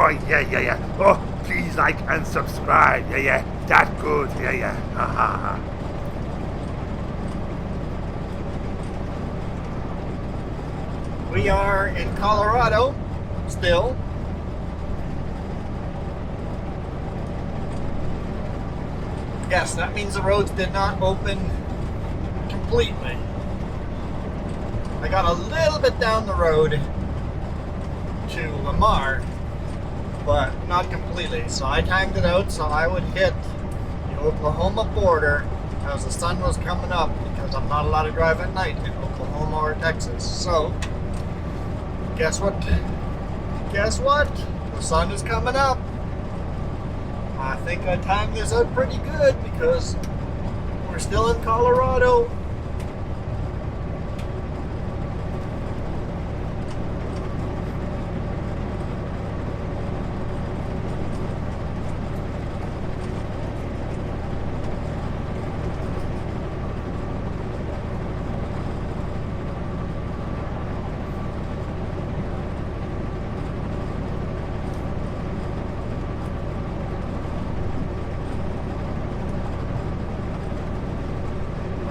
Oh, yeah. Oh, please like and subscribe. Yeah. That good. Yeah. Ha ha. We are in Colorado still. Yes, that means the roads did not open completely. I got a little bit down the road to Lamar, but not completely. So I timed it out so I would hit the Oklahoma border as the sun was coming up, because I'm not allowed to drive at night in Oklahoma or Texas. So guess what? The sun is coming up. I think I timed this out pretty good because we're still in Colorado.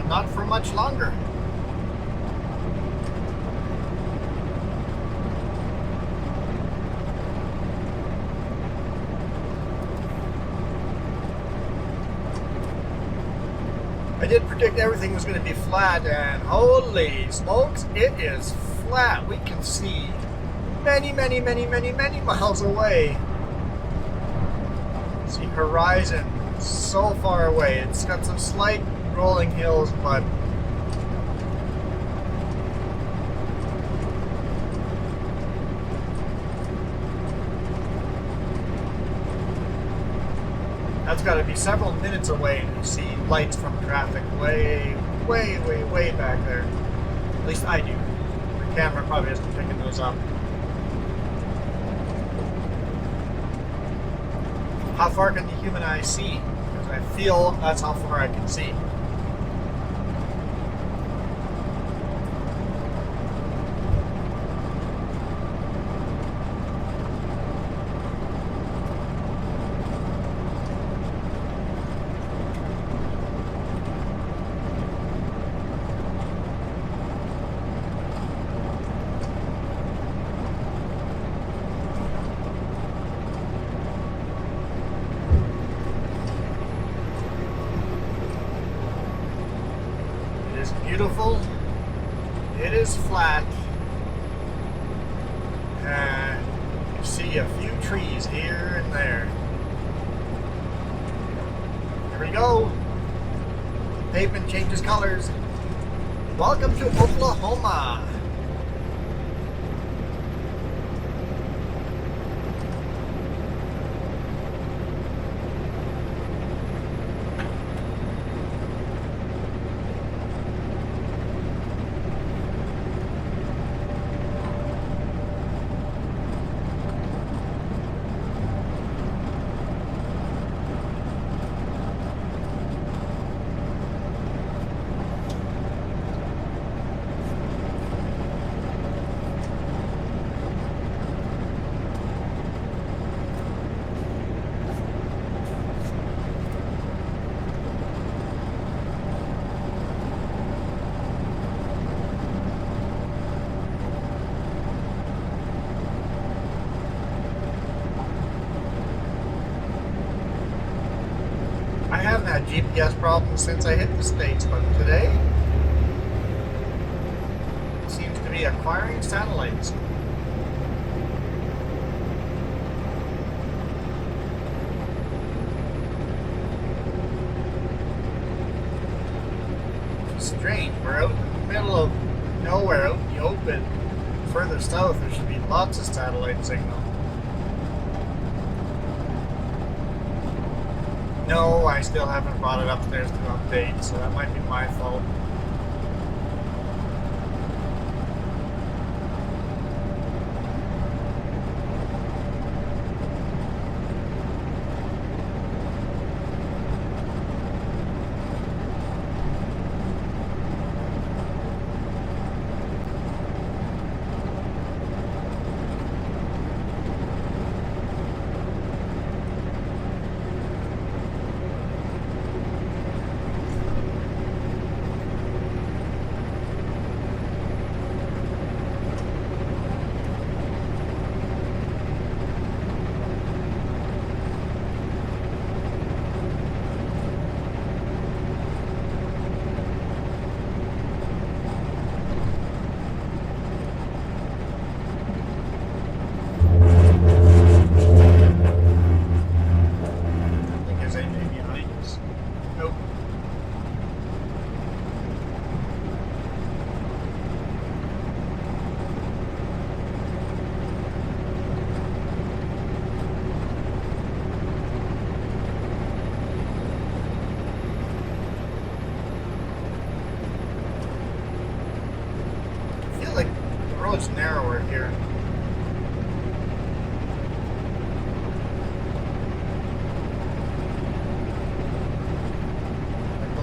Not for much longer. I did predict everything was going to be flat, and holy smokes, it is flat. We can see many miles away. See horizon so far away. It's got some slight rolling hills, but that's got to be several minutes away to see lights from traffic way back there. At least I do. The camera probably isn't picking those up. How far can the human eye see? Because I feel that's how far I can see. Beautiful. It is flat, and you see a few trees here and there. Here we go. Pavement changes colors. Welcome to Oklahoma. I haven't had GPS problems since I hit the States, but today it seems to be acquiring satellites. Strange, we're out in the middle of nowhere, out in the open. Further south, there should be lots of satellite signal. No, I still haven't brought it upstairs to update, so that might be my fault.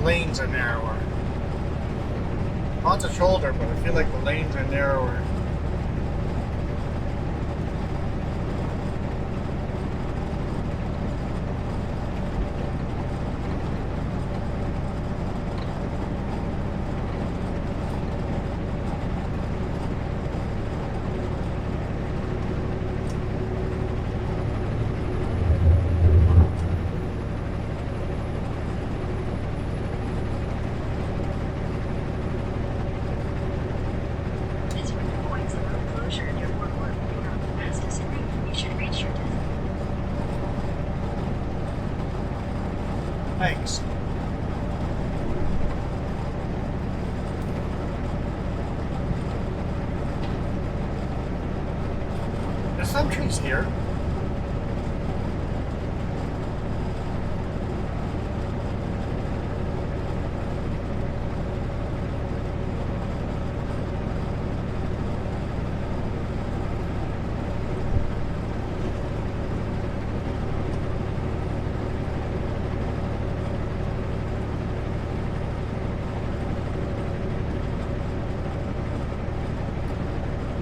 lanes are narrower. Lots of shoulder, but I feel like the lanes are narrower. Thanks. There's some trees here.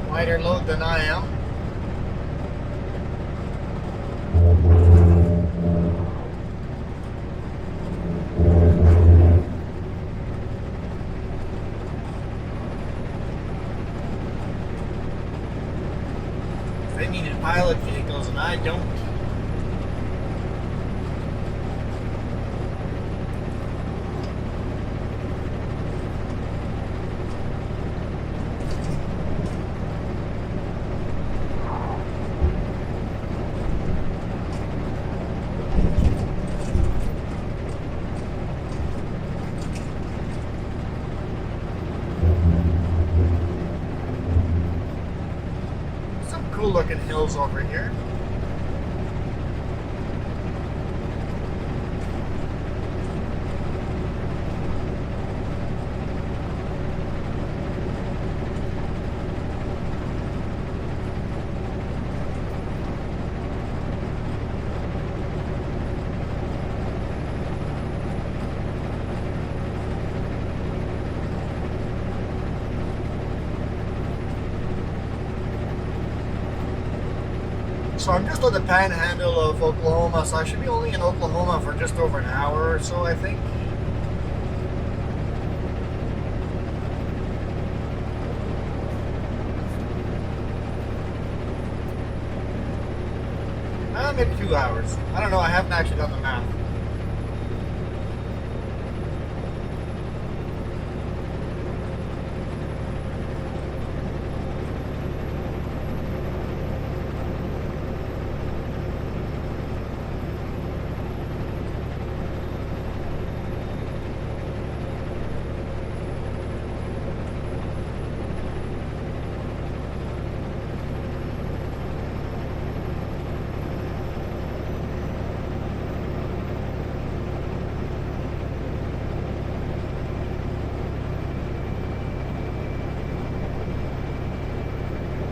Lighter load than I am. They needed pilot vehicles and I don't. Cool looking hills over here. So I'm just on the panhandle of Oklahoma, so I should be only in Oklahoma for just over an hour or so, I think. Maybe 2 hours. I don't know, I haven't actually done the math.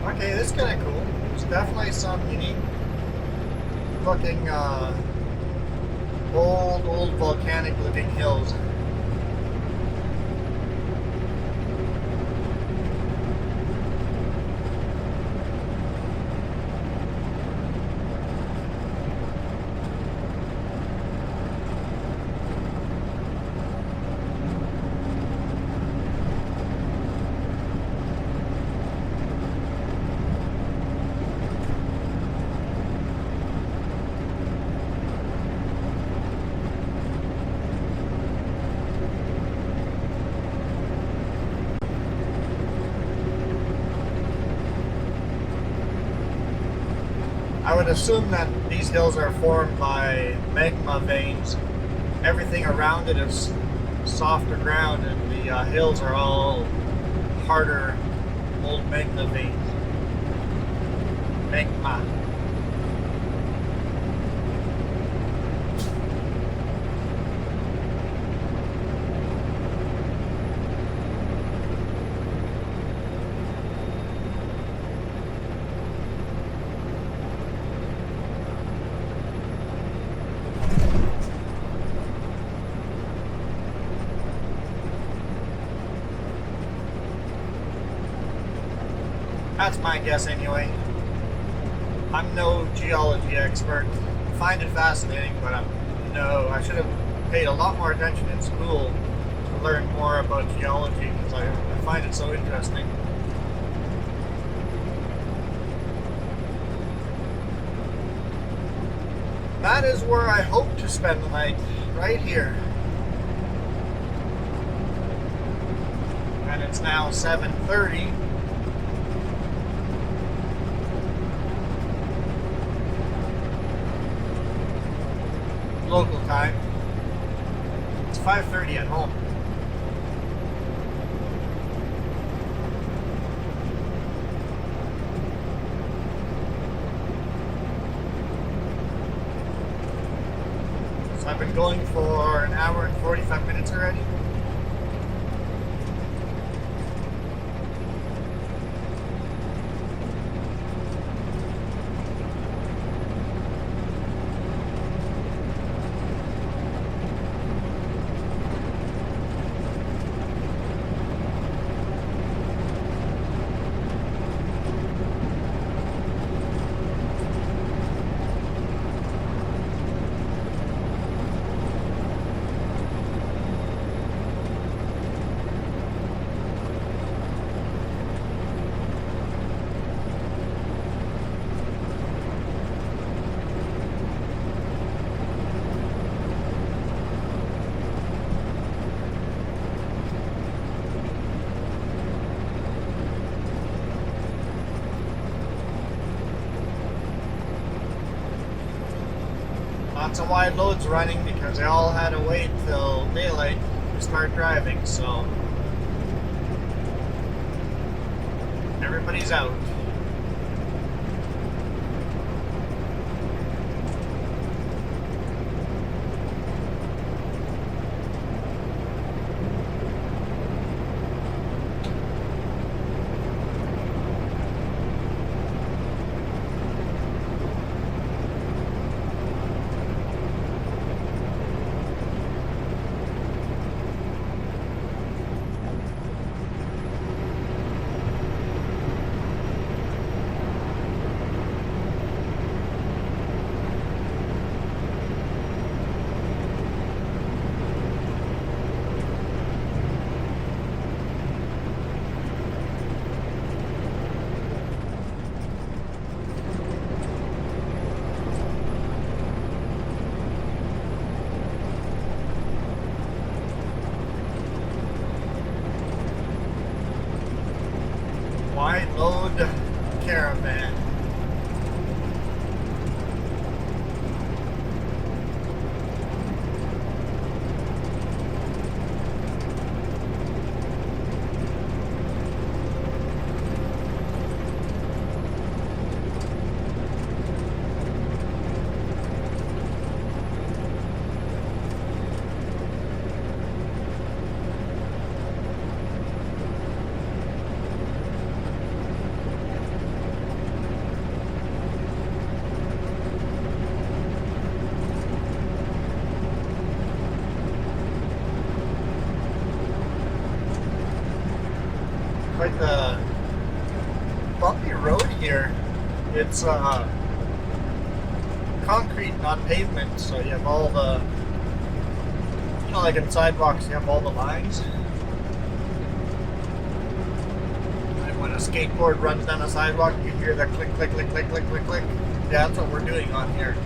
Okay, this is kind of cool. There's definitely some unique looking old volcanic looking hills. I would assume that these hills are formed by magma veins. Everything around it is softer ground, and the hills are all harder old magma veins. Magma. That's my guess anyway. I'm no geology expert. I find it fascinating, but I should have paid a lot more attention in school to learn more about geology because I find it so interesting. That is where I hope to spend the night, right here. And it's now 7:30. Local time. It's 5:30 at home. So I've been going for an hour and 45 minutes already. Lots of wide loads running because they all had to wait till daylight to start driving, so everybody's out. Wide load caravan. Quite the bumpy road here. It's concrete, not pavement, so you have all the, you know, like in sidewalks, you have all the lines. And when a skateboard runs down a sidewalk, you hear that click, click, click, click, click, click, click. Yeah, that's what we're doing on here.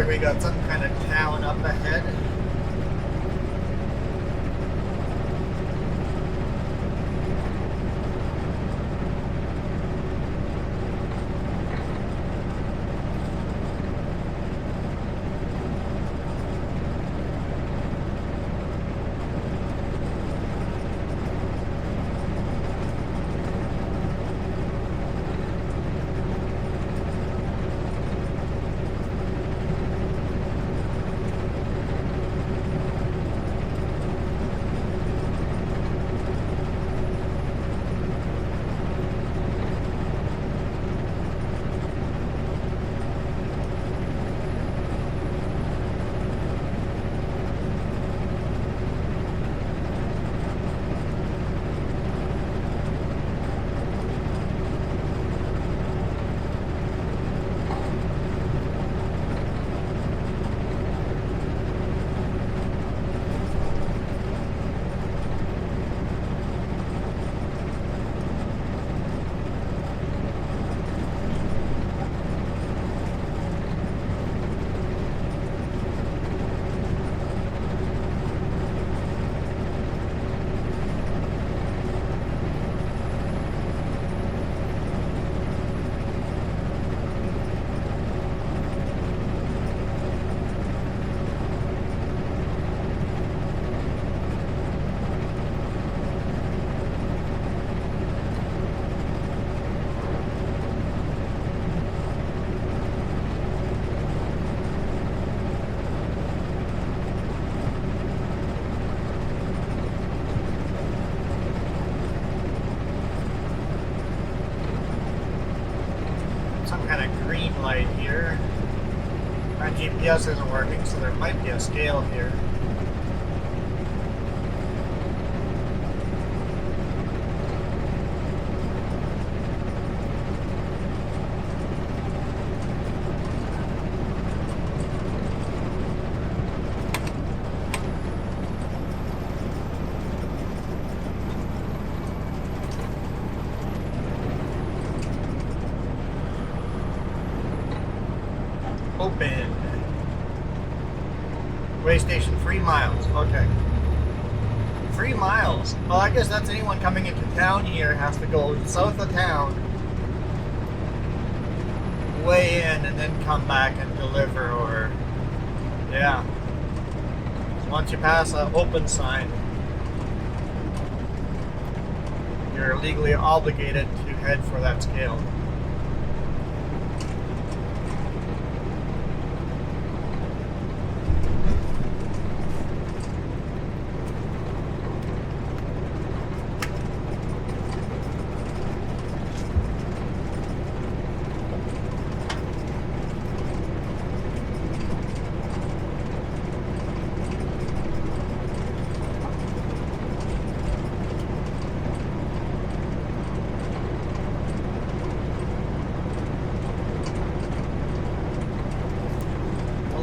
we got some kind of town up ahead. Some kind of green light here. My GPS isn't working, so there might be a scale here. Open. Way station 3 miles. Okay. 3 miles. Well, I guess that's anyone coming into town here has to go south of town, way in, and then come back and deliver, or yeah. Once you pass an open sign, you're legally obligated to head for that scale.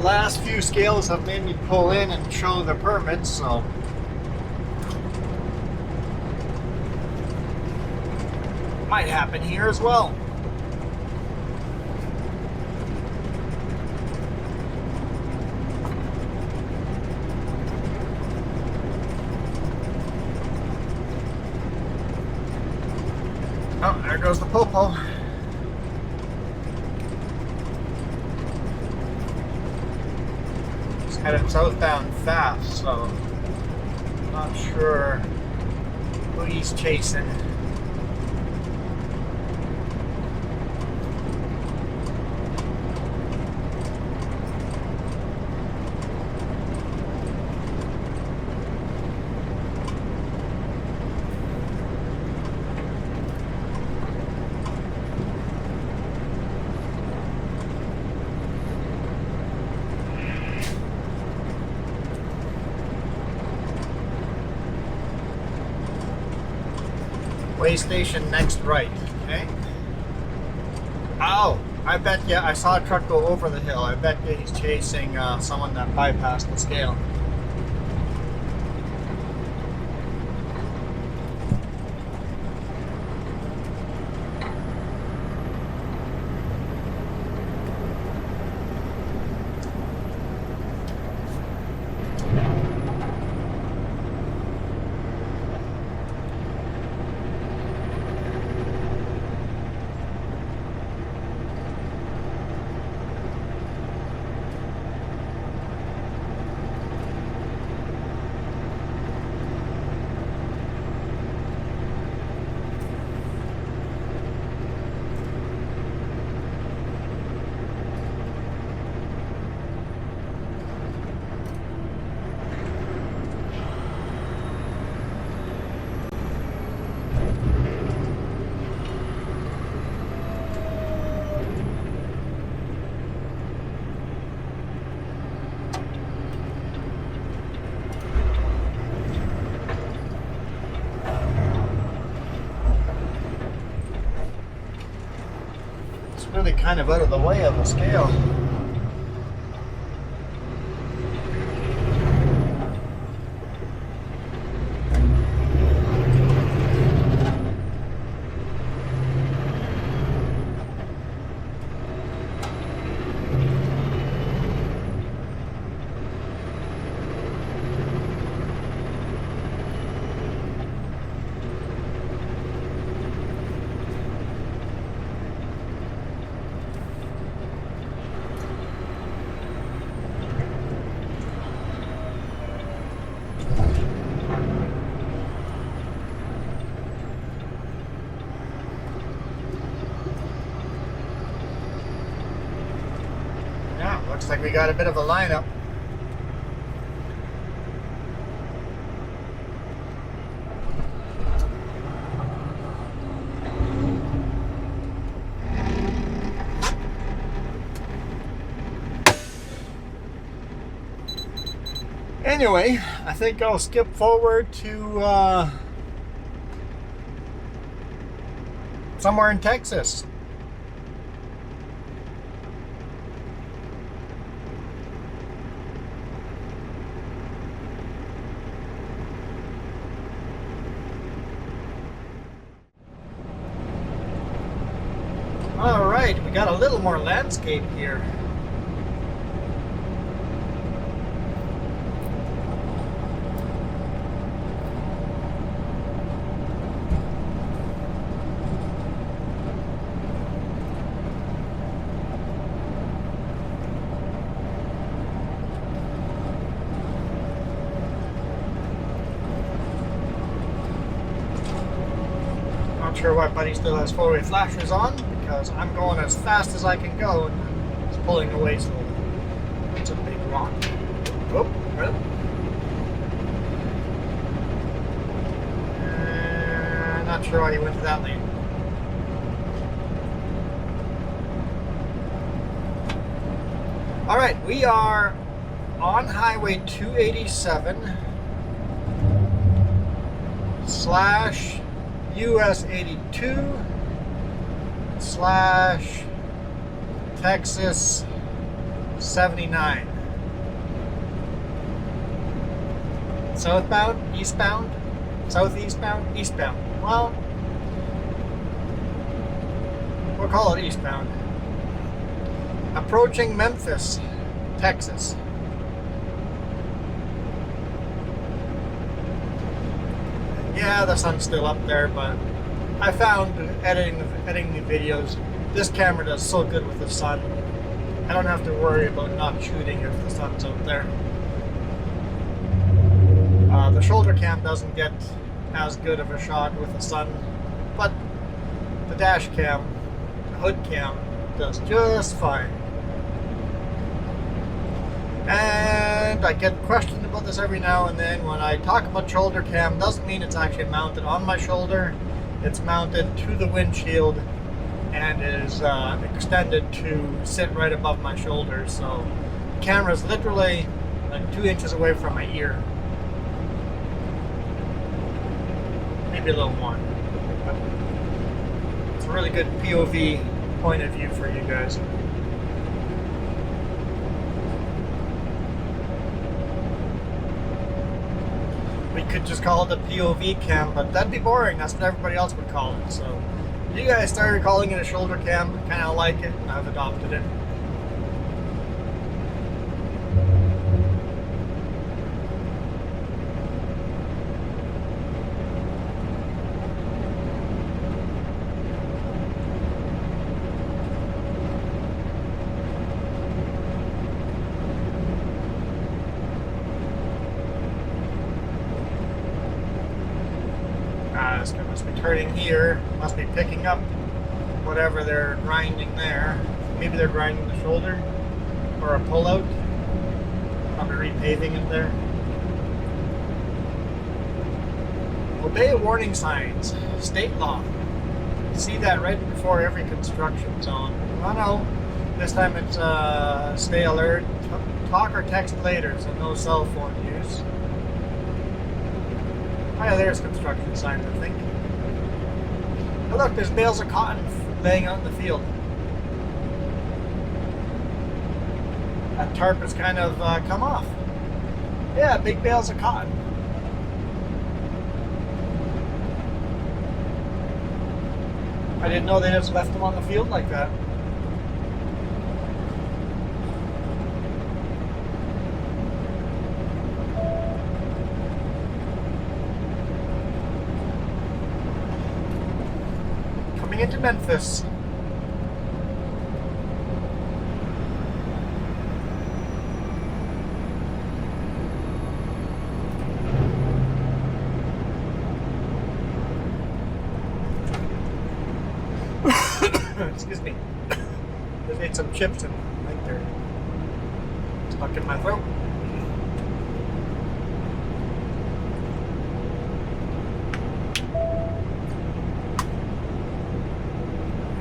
Last few scales have made me pull in and show the permits, so might happen here as well. Oh, there goes the popo. Headed southbound fast, so not sure who he's chasing. Way station next right, okay? Oh, I bet you, I saw a truck go over the hill. I bet you he's chasing someone that bypassed the scale. really kind of out of the way of the scale. Looks like we got a bit of a lineup. Anyway, I think I'll skip forward to somewhere in Texas. Alright, we got a little more landscape here. Not sure why Buddy still has four-way flashers on, because I'm going as fast as I can go and it's pulling away slowly. That's a big rock. Oh, right. Not sure why he went to that lane. Alright, we are on Highway 287 slash US 82 slash Texas 79. Southbound, eastbound, southeastbound, eastbound. Well, we'll call it eastbound. Approaching Memphis, Texas. Yeah, the sun's still up there, but I found editing the videos, this camera does so good with the sun. I don't have to worry about not shooting if the sun's out there. The shoulder cam doesn't get as good of a shot with the sun, but the dash cam, the hood cam, does just fine. And I get questioned about this every now and then. When I talk about shoulder cam, doesn't mean it's actually mounted on my shoulder. It's mounted to the windshield and is extended to sit right above my shoulder. So the camera is literally like 2 inches away from my ear. Maybe a little more. But it's a really good POV point of view for you guys. We could just call it the POV cam, but that'd be boring. That's what everybody else would call it. So you guys started calling it a shoulder cam. Kind of like it. I've adopted it. Must be turning here, must be picking up whatever they're grinding there. Maybe they're grinding the shoulder or a pullout. Probably repaving it there. Obey warning signs, state law. You see that right before every construction zone. Oh no, this time it's stay alert, talk or text later, so no cell phone use. Oh yeah, there's construction signs, I think. Oh look, there's bales of cotton laying out in the field. That tarp has kind of come off. Yeah, big bales of cotton. I didn't know they just left them on the field like that. Coming into Memphis. Excuse me. Just ate some chips and right there. Stuck in my throat.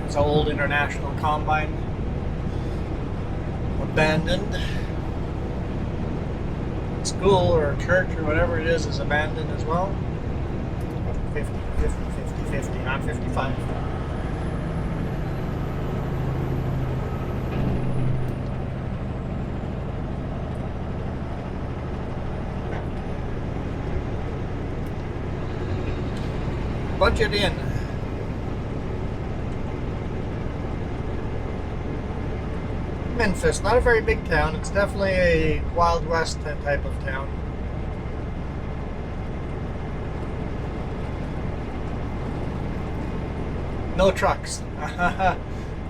It's an old international combine. Abandoned. School or church or whatever it is abandoned as well. 50, 50, 50, 50, not 55. Budget in. Memphis, not a very big town. It's definitely a Wild West type of town. No trucks.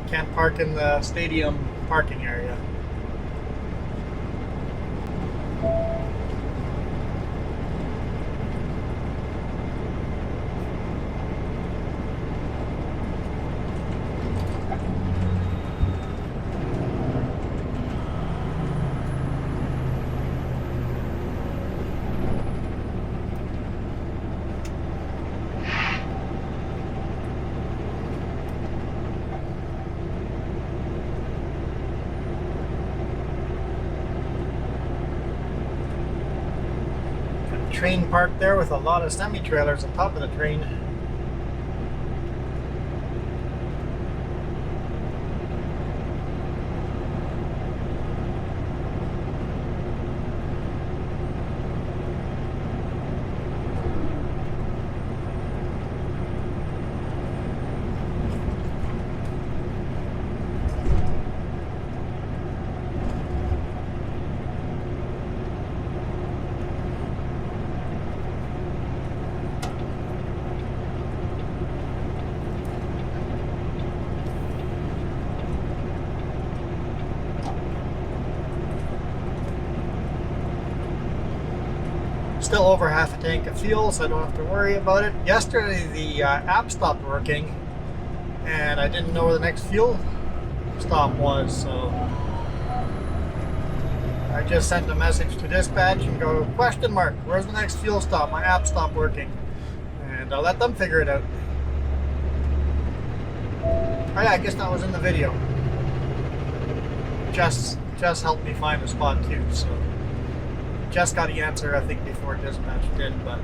Can't park in the stadium parking area. Train parked there with a lot of semi-trailers on top of the train. Still over half a tank of fuel, so I don't have to worry about it. Yesterday the app stopped working and I didn't know where the next fuel stop was, so I just sent a message to dispatch and go, question mark, where's the next fuel stop? My app stopped working. And I'll let them figure it out. Oh yeah, I guess that was in the video. Just helped me find a spot too, so just got the answer, I think, before dispatch did, but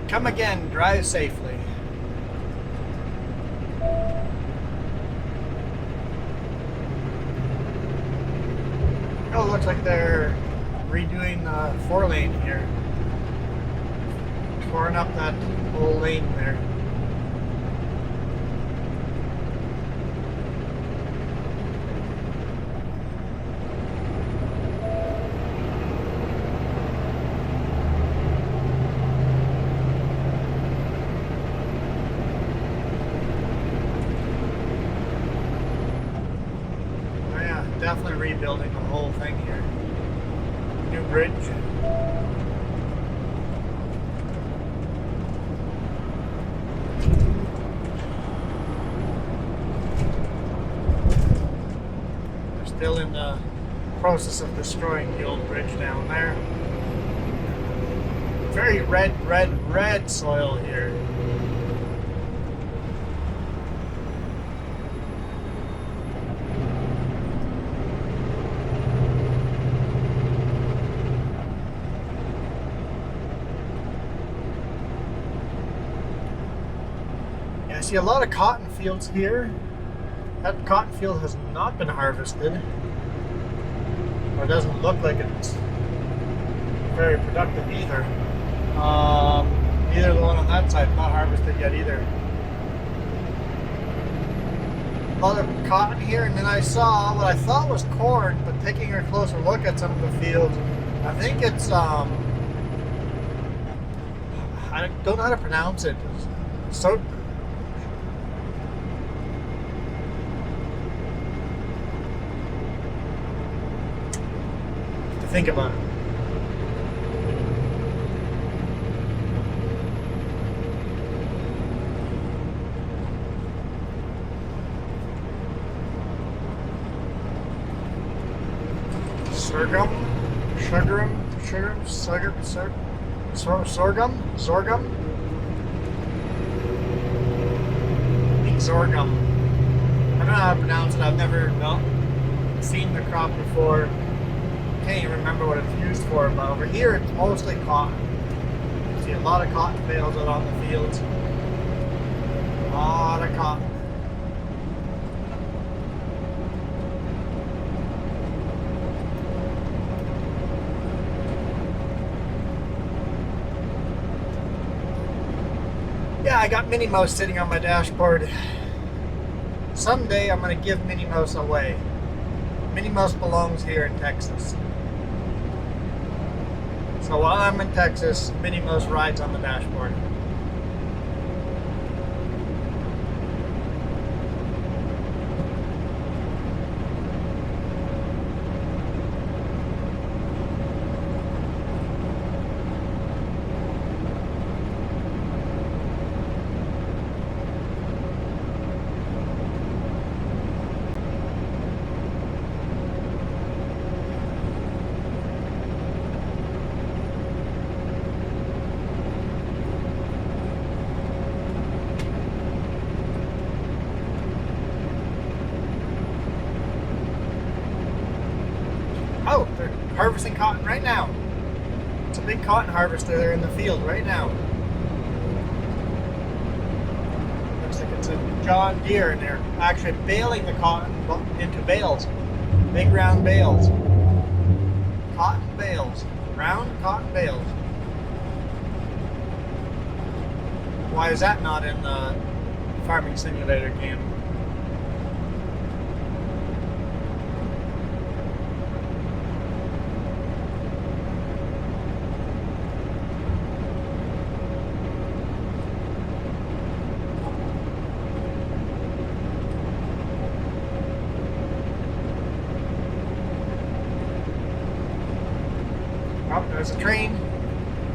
come again, drive safely. Oh, looks like they're redoing the 4-lane here. Torn up that whole lane there. Oh yeah, definitely rebuilding the whole thing here. New bridge. They're still in the process of destroying the old bridge down there. Very red soil here. see a lot of cotton fields here. That cotton field has not been harvested. Or doesn't look like it's very productive either. Neither the one on that side, not harvested yet either. A lot of cotton here, and then I saw what I thought was corn, but taking a closer look at some of the fields, I think it's I don't know how to pronounce it. So to think about it. Sorghum. I think sorghum. I don't know how to pronounce it. I've never seen the crop before. Can't even remember what it's used for, but over here it's mostly cotton. You see a lot of cotton bales out on the fields. A lot of cotton. Yeah, I got Minnie Mouse sitting on my dashboard. Someday I'm going to give Minnie Mouse away. Minnie Mouse belongs here in Texas. So while I'm in Texas, Minnie Mouse rides on the dashboard. Oh, they're harvesting cotton right now. It's a big cotton harvester there in the field right now. Looks like it's a John Deere, and they're actually baling the cotton into bales. Big round bales. Cotton bales. Round cotton bales. Why is that not in the farming simulator game? Oh, there's a train.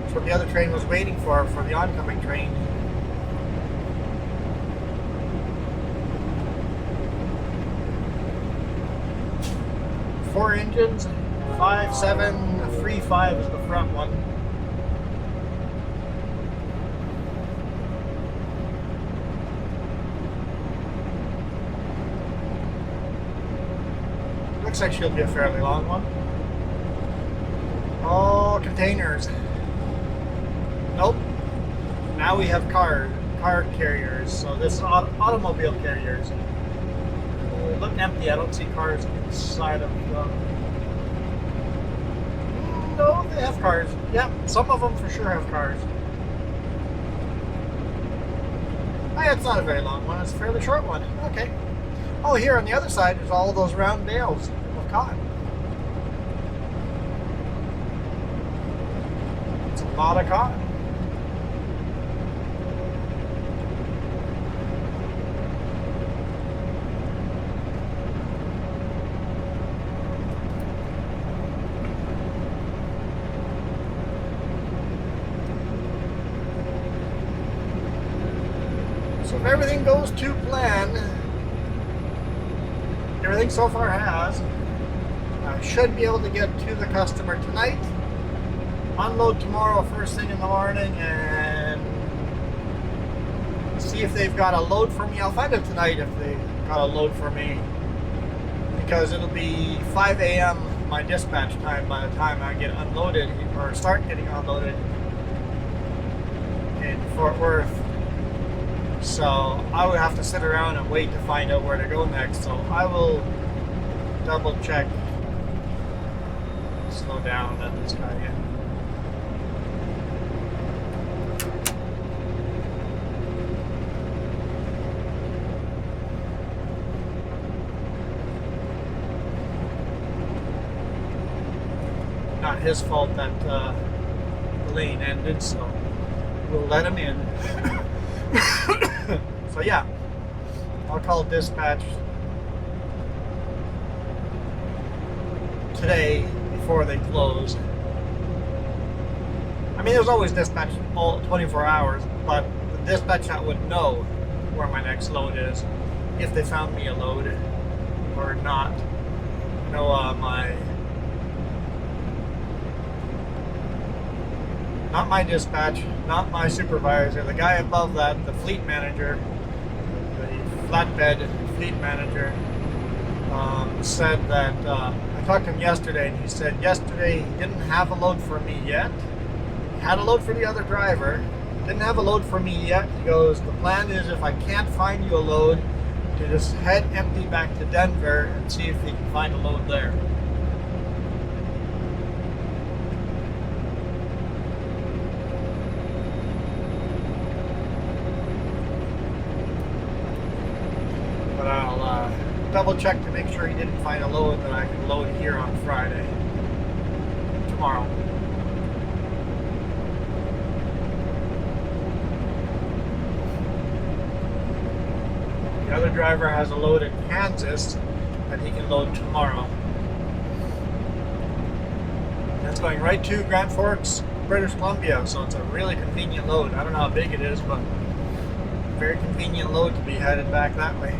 That's what the other train was waiting for the oncoming train. Four engines, 5.7, a 3.5 is the front one. Looks like she'll be a fairly long one. Oh, containers. Nope. Now we have car carriers. So this is automobile carriers. Look empty. I don't see cars inside of them. No, they have cars. Yep, some of them for sure have cars. Oh, yeah, it's not a very long one. It's a fairly short one. Okay. Oh, here on the other side is all those round bales of cotton. It's a lot of cotton. So if everything goes to plan, everything so far has, I should be able to get to the customer tonight, unload tomorrow first thing in the morning, and see if they've got a load for me. I'll find out tonight if they've got a load for me, because it'll be 5 a.m. my dispatch time by the time I get unloaded, or start getting unloaded in Fort Worth. So I would have to sit around and wait to find out where to go next. So I will double check. Slow down, let this guy in. Not his fault that the lane ended, so we'll let him in. So yeah, I'll call dispatch today before they close. I mean, there's always dispatch all 24 hours, but the dispatch that would know where my next load is, if they found me a load or not. You know, not my dispatch, not my supervisor, the guy above that, the fleet manager, the flatbed fleet manager, said that, I talked to him yesterday, and he said yesterday he didn't have a load for me yet. He had a load for the other driver, didn't have a load for me yet. He goes, the plan is if I can't find you a load, to just head empty back to Denver and see if he can find a load there. But I'll double check to make sure he didn't find a load that I can load here on Friday. Tomorrow. The other driver has a load in Kansas that he can load tomorrow. That's going right to Grand Forks, British Columbia, so it's a really convenient load. I don't know how big it is, but very convenient load to be headed back that way.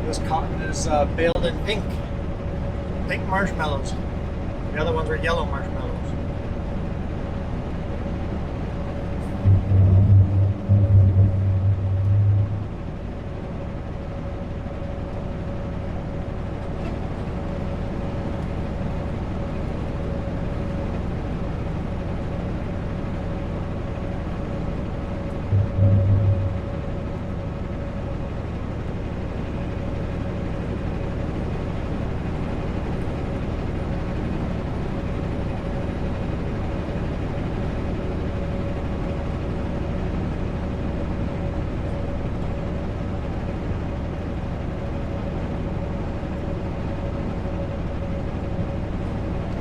This cotton is baled in pink marshmallows. The other ones are yellow marshmallows.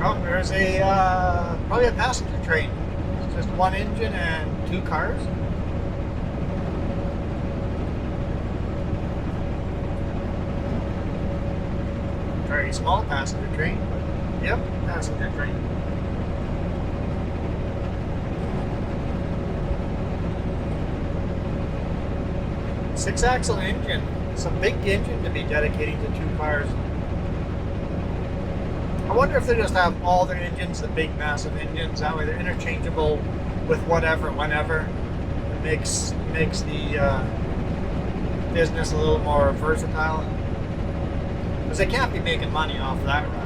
Oh, there's probably a passenger train. It's just one engine and two cars. Very small passenger train, but yep, passenger train. Six-axle engine. It's a big engine to be dedicating to two cars. I wonder if they just have all their engines, the big massive engines, that way they're interchangeable with whatever, whenever. It makes the business a little more versatile. Because they can't be making money off that run.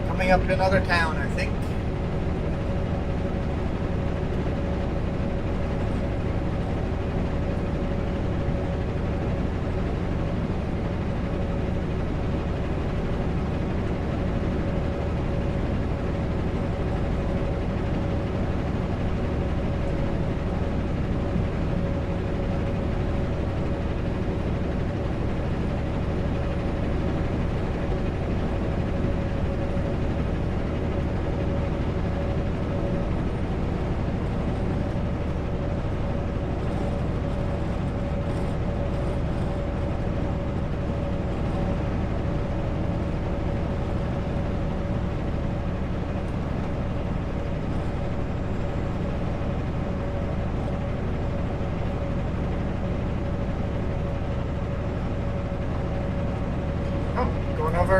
Coming up to another town, I think.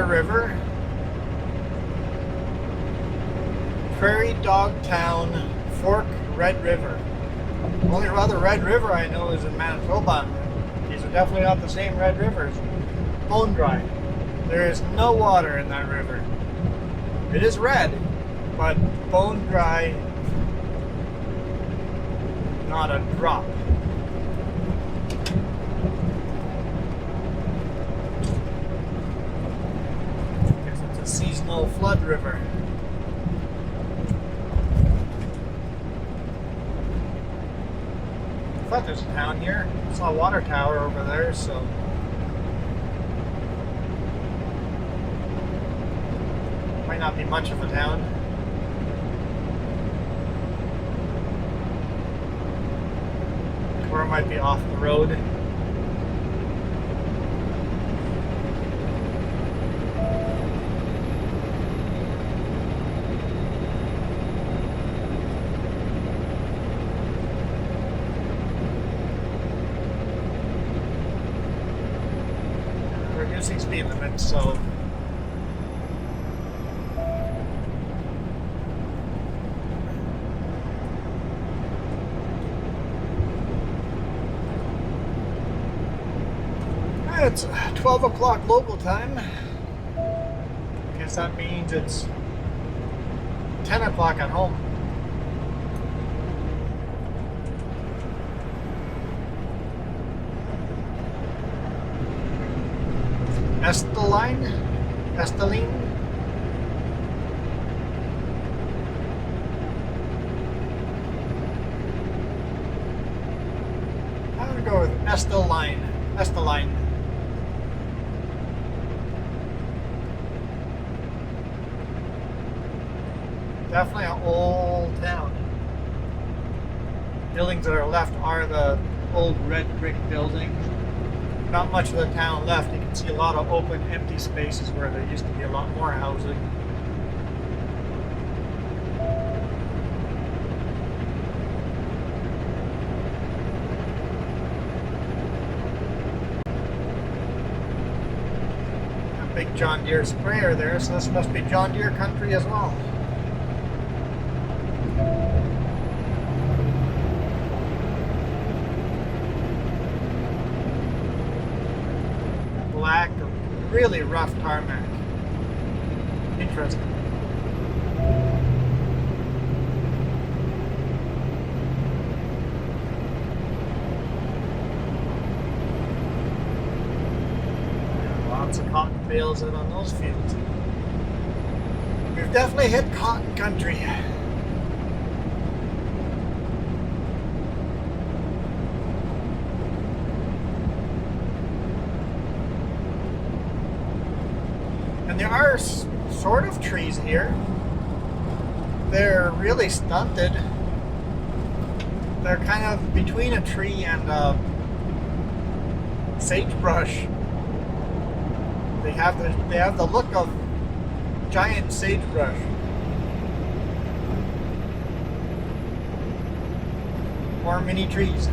River, Prairie Dog Town, Fork, Red River. The only other Red River I know is in Manitoba. These are definitely not the same Red Rivers. Bone dry. There is no water in that river. It is red, but bone dry, not a drop. Guess it's a seasonal flood river. I thought there's a town here. I saw a water tower over there, so. Might not be much of a town. Or it might be off the road. Reducing speed limits, so it's 12 o'clock local time. I guess that means it's 10 o'clock at home. Esteline? I'm gonna go with Esteline. Definitely an old town. Buildings that are left are the old red brick buildings. Not much of the town left. You can see a lot of open, empty spaces where there used to be a lot more housing. A big John Deere sprayer there, so this must be John Deere country as well. Black, really rough tarmac. Interesting. Lots of cotton bales out on those fields. We've definitely hit cotton country. And there are sort of trees here. They're really stunted. They're kind of between a tree and sagebrush. They have the look of giant sagebrush. Or mini trees.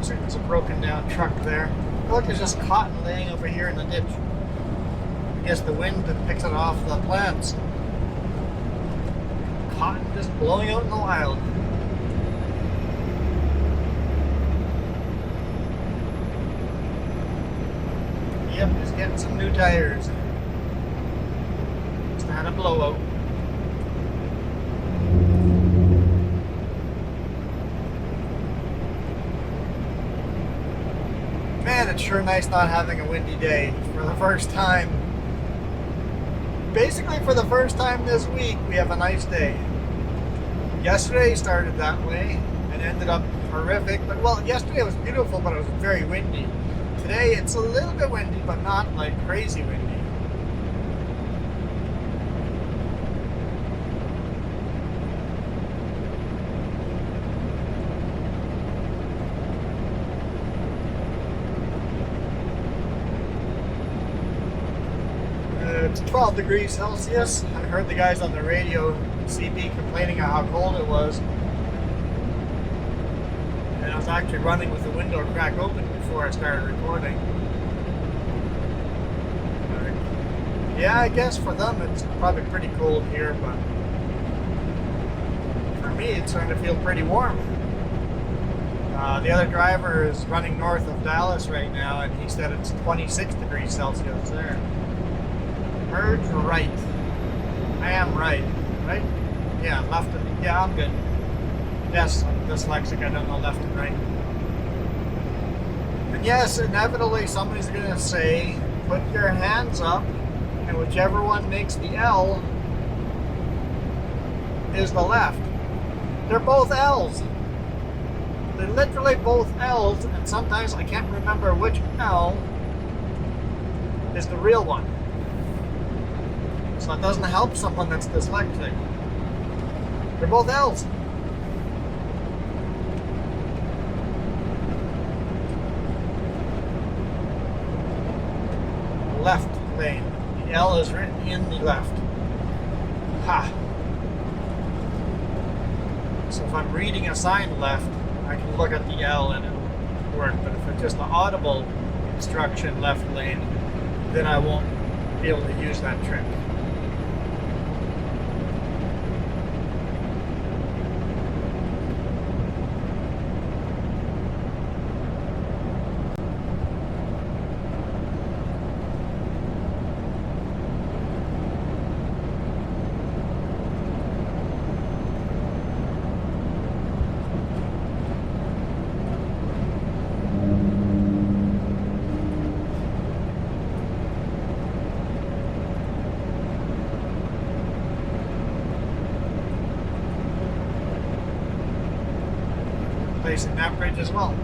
Looks like there's a broken down truck there. Look, there's just cotton laying over here in the ditch. I guess the wind picks it off the plants. Cotton just blowing out in the wild. Yep, just getting some new tires. Just had a blowout. Man, it's sure nice not having a windy day for the first time. Basically, for the first time this week, we have a nice day. Yesterday started that way and ended up horrific. But well, yesterday was beautiful, but it was very windy. Today it's a little bit windy, but not like crazy windy. It's 12 degrees Celsius. I heard the guys on the radio, CB, complaining about how cold it was. And I was actually running with the window crack open before I started recording. Yeah, I guess for them it's probably pretty cold here, but for me it's starting to feel pretty warm. The other driver is running north of Dallas right now, and he said it's 26 degrees Celsius there. Merge right. I am right. Right? Yeah, left and yeah, I'm good. Yes, I'm dyslexic, I don't know left and right. And yes, inevitably somebody's gonna say, put your hands up, and whichever one makes the L is the left. They're both L's. They're literally both L's, and sometimes I can't remember which L is the real one. So it doesn't help someone that's dyslexic. They're both L's. Left lane. The L is written in the left. Ha! So if I'm reading a sign left, I can look at the L and it'll work. But if it's just an audible instruction left lane, then I won't be able to use that trick. Placing that bridge as well.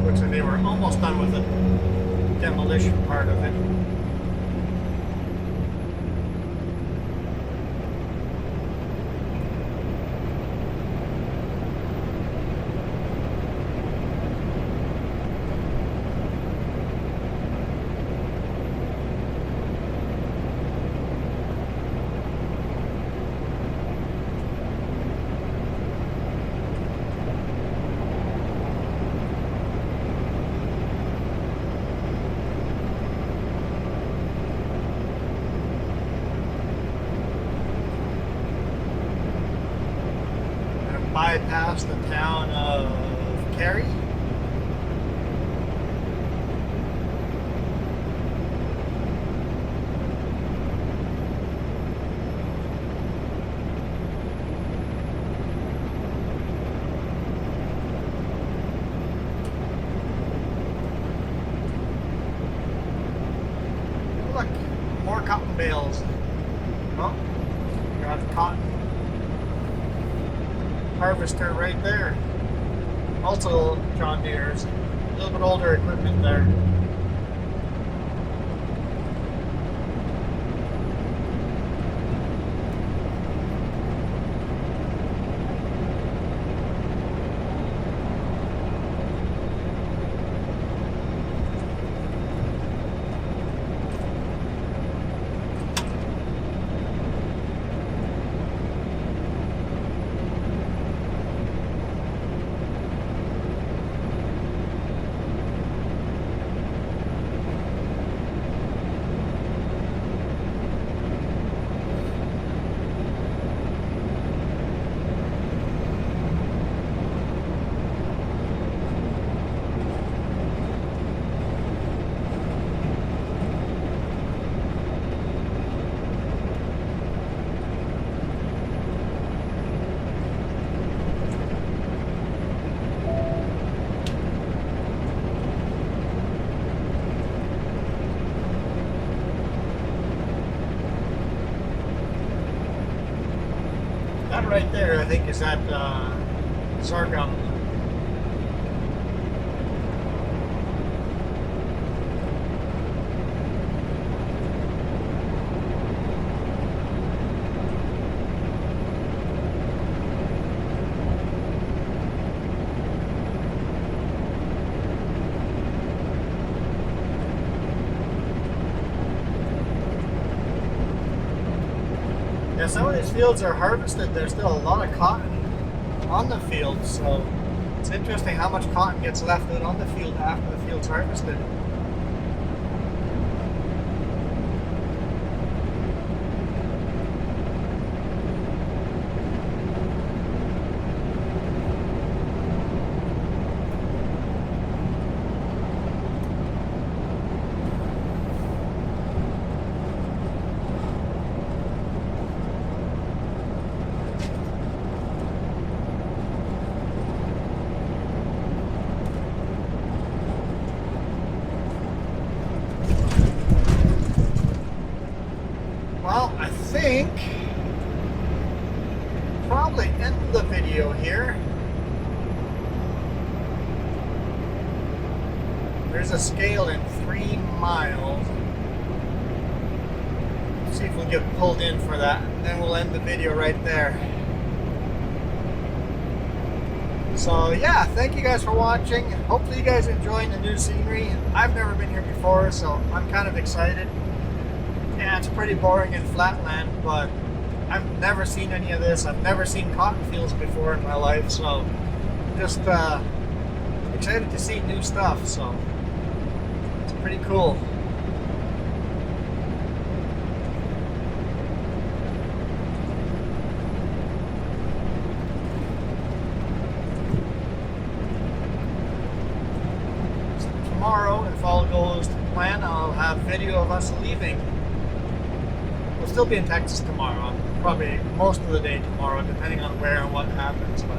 Looks like they were almost done with the demolition part of it. Bypass the town of Cary. Look, more cotton bales. Oh, got a cotton harvester right there. Also John Deere's. A little bit older equipment there. right there, I think, is that sorghum. Yeah, some of these fields are harvested. There's still a lot of cotton on the field, so it's interesting how much cotton gets left out on the field after the field's harvested. Well, I think probably end the video here. There's a scale in 3 miles. Let's see if we get pulled in for that, and then we'll end the video right there. So yeah, thank you guys for watching. Hopefully you guys are enjoying the new scenery. I've never been here before, so I'm kind of excited. Yeah, it's pretty boring in flatland, but I've never seen any of this. I've never seen cotton fields before in my life, so I'm just excited to see new stuff, so it's pretty cool. So tomorrow, if all goes to plan, I'll have video of us leaving. We'll still be in Texas tomorrow, probably most of the day tomorrow, depending on where and what happens. But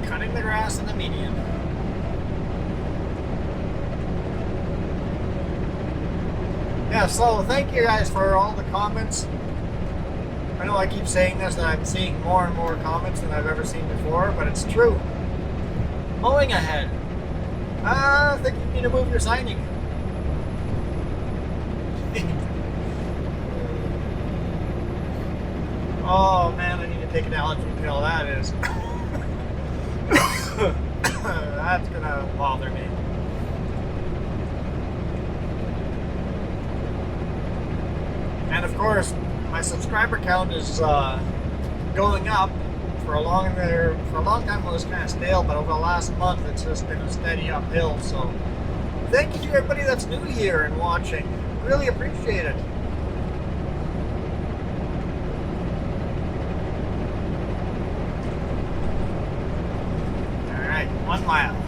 cutting the grass in the median. Yeah, so thank you guys for all the comments. I know I keep saying this, that I'm seeing more and more comments than I've ever seen before, but it's true. Mowing ahead. I think you need to move your signing. Oh man, I need to take an allergy pill, that is. That's gonna bother me. And of course, my subscriber count is going up. For a long time it was kind of stale, but over the last month it's just been a steady uphill. So thank you to everybody that's new here and watching. Really appreciate it. All right, 1 mile.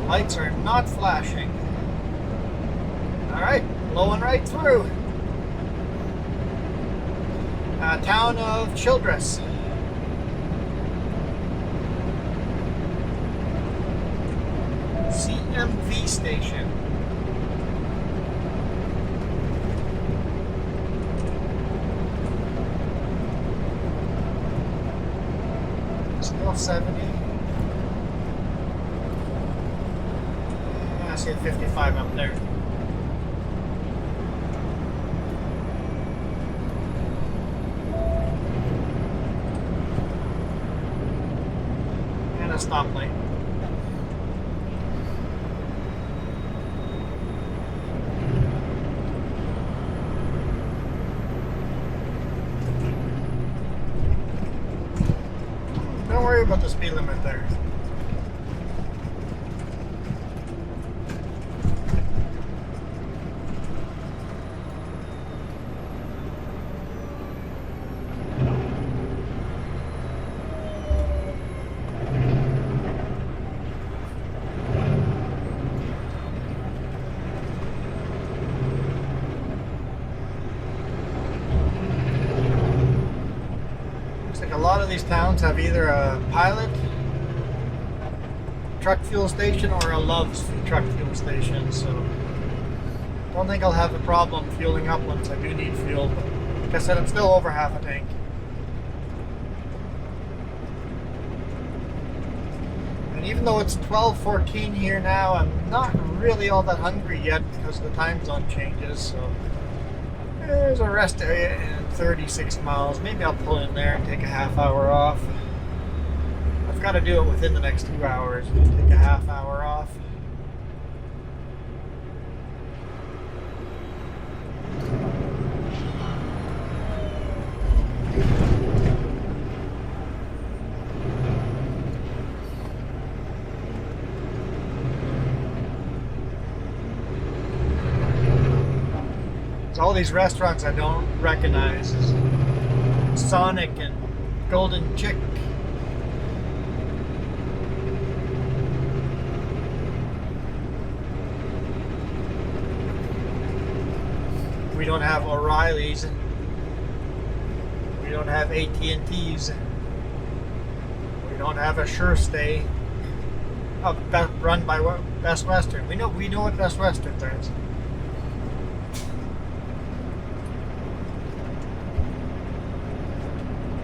Lights are not flashing. Alright, blowing right through. Town of Childress. CMV station. Still 70. I see 55 up there. And a stoplight. Don't worry about the speed limit there. lot of these towns have either a Pilot truck fuel station or a Love's truck fuel station, so don't think I'll have a problem fueling up once I do need fuel, but like I said, I'm still over half a tank. And even though it's 12:14 here now, I'm not really all that hungry yet because the time zone changes, so there's a rest area in 36 miles. Maybe I'll pull in there and take a half hour off. I've got to do it within the next 2 hours. Take a half hour off. It's all these restaurants I don't recognize. Sonic and Golden Chick. We don't have O'Reilly's. We don't have AT&T's. We don't have a Sure Stay run by Best Western. We know what Best Western is.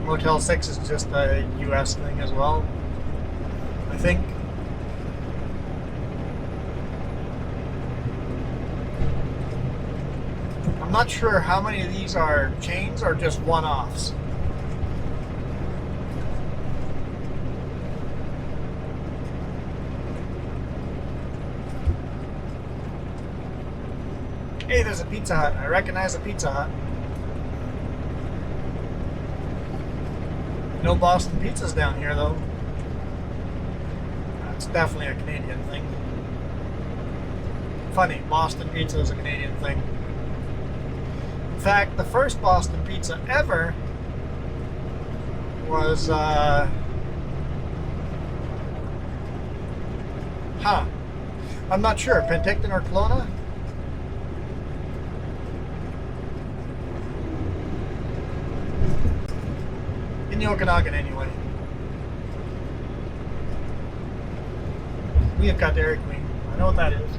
Motel 6 is just a US thing as well, I think. I'm not sure how many of these are chains or just one-offs. Hey, there's a Pizza Hut. I recognize a Pizza Hut. No Boston pizzas down here, though. That's definitely a Canadian thing. Funny, Boston pizza is a Canadian thing. In fact, the first Boston pizza ever was, I'm not sure, Penticton or Kelowna? In the Okanagan, anyway. We have got Dairy Queen. I know what that is.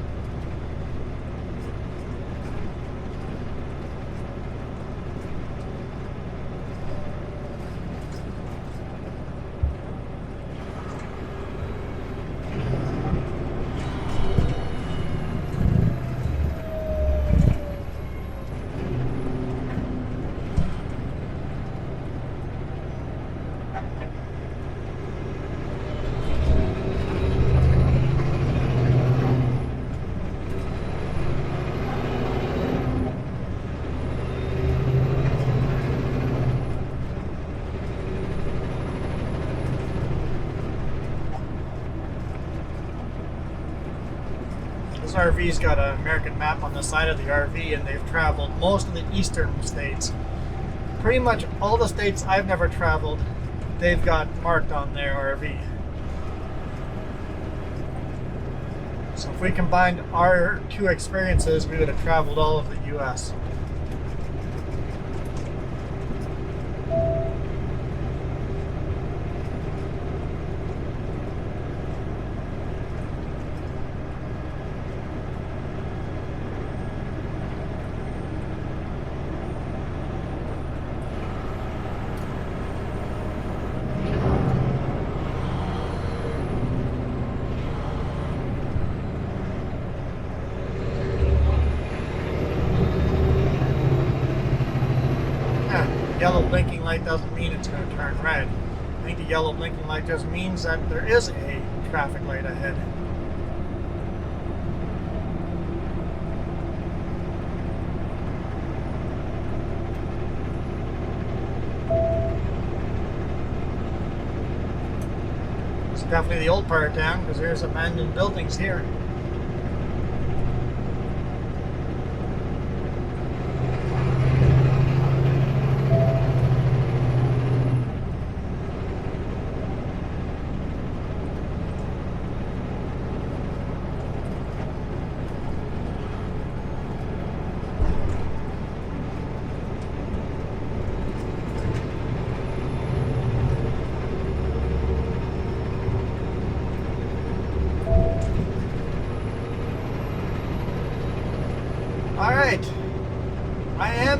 This RV's got an American map on the side of the RV, and they've traveled most of the eastern states. Pretty much all the states I've never traveled, they've got marked on their RV. So if we combined our two experiences, we would have traveled all of the US. Yellow blinking light doesn't mean it's going to turn red. I think the yellow blinking light just means that there is a traffic light ahead. It's definitely the old part of town because there's abandoned buildings here.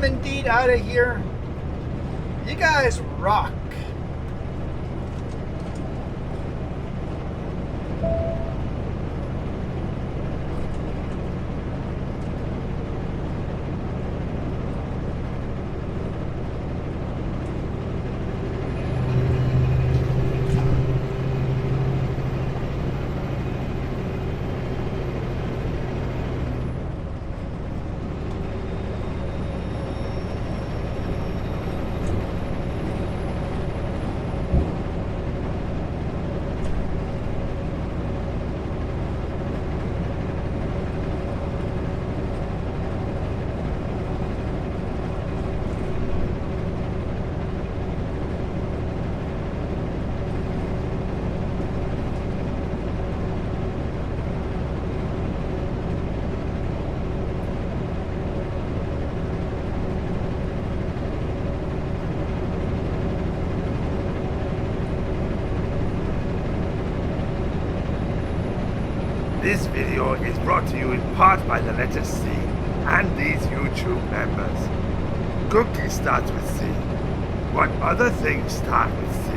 am indeed out of here. You guys rock. This video is brought to you in part by the letter C and these YouTube members. Cookie starts with C. What other things start with C?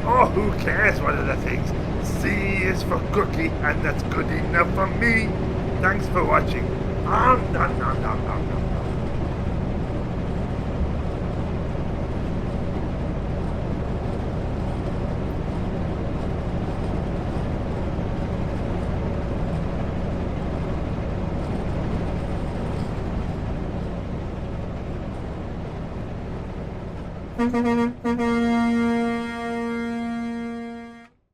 Oh, who cares what other things? C is for cookie, and that's good enough for me. Thanks for watching. Nom, nom, nom, nom, nom, nom. Thank you.